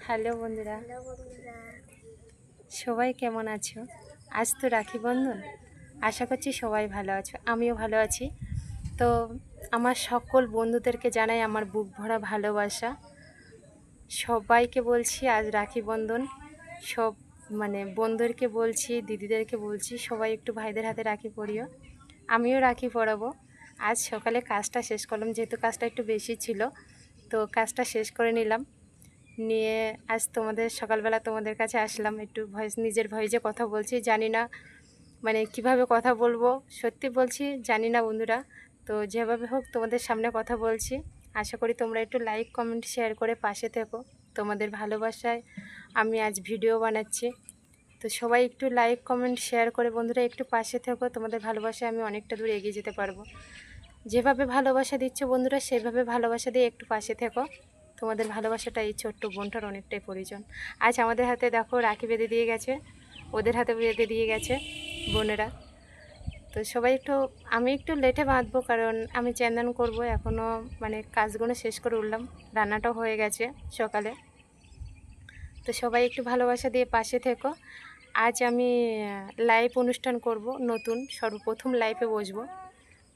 Hello বন্ধুরা, hello বন্ধুরা। সবাই কেমন আছো? আজ তো রাখি বন্ধন। আশা করছি সবাই ভালো আছো, আমিও ভালো আছি। তো আমার সকল বন্ধুদেরকে জানাই আমার বুক ভরা ভালোবাসা। সবাইকে বলছি আজ রাখি বন্ধন। সব বন্ধুদেরকে বলছি, দিদিদেরকে বলছি, সবাই একটু ভাইদের হাতে রাখি পরিও। আমিও রাখি পরাবো। আজ সকালে কাজটা শেষ করলাম, যেহেতু কাজটা একটু বেশি ছিল, তো কাজটা শেষ করে নিলাম। নিয়ে আজ সকালবেলা তোমাদের কাছে আসলাম, একটু নিজের ভয়েসে কথা বলছি। জানি না কিভাবে কথা বলবো, সত্যি বলছি জানি না বন্ধুরা। তো যেভাবে হোক তোমাদের সামনে কথা বলছি। আশা করি তোমরা একটু লাইক কমেন্ট শেয়ার করে পাশে থেকো। তোমাদের ভালোবাসায় আমি আজ ভিডিও বানাচ্ছি। তো সবাই একটু লাইক কমেন্ট শেয়ার করে বন্ধুরা একটু পাশে থেকো। তোমাদের ভালোবাসায় আমি অনেকটা দূর এগিয়ে যেতে পারবো। যেভাবে ভালোবাসা দিচ্ছ বন্ধুরা, সেভাবে ভালোবাসা দিয়ে একটু পাশে থেকো। তোমাদের ভালোবাসাটা এই ছোট্ট বোনটার অনেকটাই প্রয়োজন। আজ আমাদের হাতে দেখো রাখি বেঁধে দিয়ে গেছে, ওদের হাতে বেঁধে দিয়ে গেছে বোনেরা। তো সবাই আমি একটু লেটে বাঁধবো, কারণ আমি চ্যান্দান করবো এখনও, কাজগুলো শেষ করে উঠলাম, রান্নাটাও হয়ে গেছে সকালে। তো সবাই একটু ভালোবাসা দিয়ে পাশে থেকো। আজ আমি লাইভ অনুষ্ঠান করব, নতুন সর্বপ্রথম লাইভে বসবো।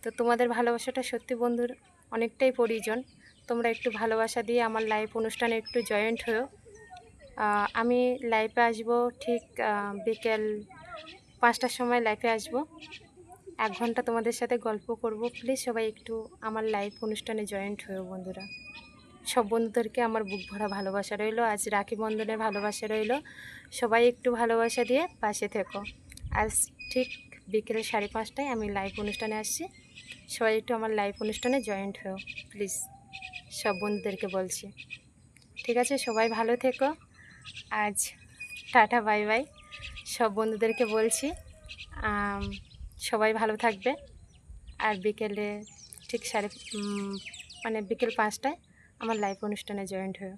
তো তোমাদের ভালোবাসাটা সত্যি বন্ধুর অনেকটাই প্রয়োজন। তোমরা একটু ভালোবাসা দিয়ে আমার লাইভ অনুষ্ঠানে একটু জয়েন্ট হও। আমি লাইভে আসবো ঠিক বিকেল 5টার সময় লাইভে আসবো। 1 ঘন্টা তোমাদের সাথে গল্প করব। প্লিজ সবাই একটু আমার লাইভ অনুষ্ঠানে জয়েন্ট হও বন্ধুরা। সব বন্ধুদেরকে আমার বুক ভরা ভালোবাসা রইল, আজ রাখি বন্ধনের ভালোবাসা রইল। সবাই একটু ভালোবাসা দিয়ে পাশে থেকো। আজ ঠিক বিকেল 5:30টায় আমি লাইভ অনুষ্ঠানে আসছি। সবাই একটু আমার লাইভ অনুষ্ঠানে জয়েন্ট হও প্লিজ, সব বন্ধুদেরকে বলছি। ঠিক আছে, সবাই ভালো থেকো। আজ টাটা বাই বাই, সব বন্ধুদেরকে বলছি। সবাই ভালো থাকবে। আর বিকেলে ঠিক বিকেল 5টায় আমার লাইভ অনুষ্ঠানে জয়েন্ট হও।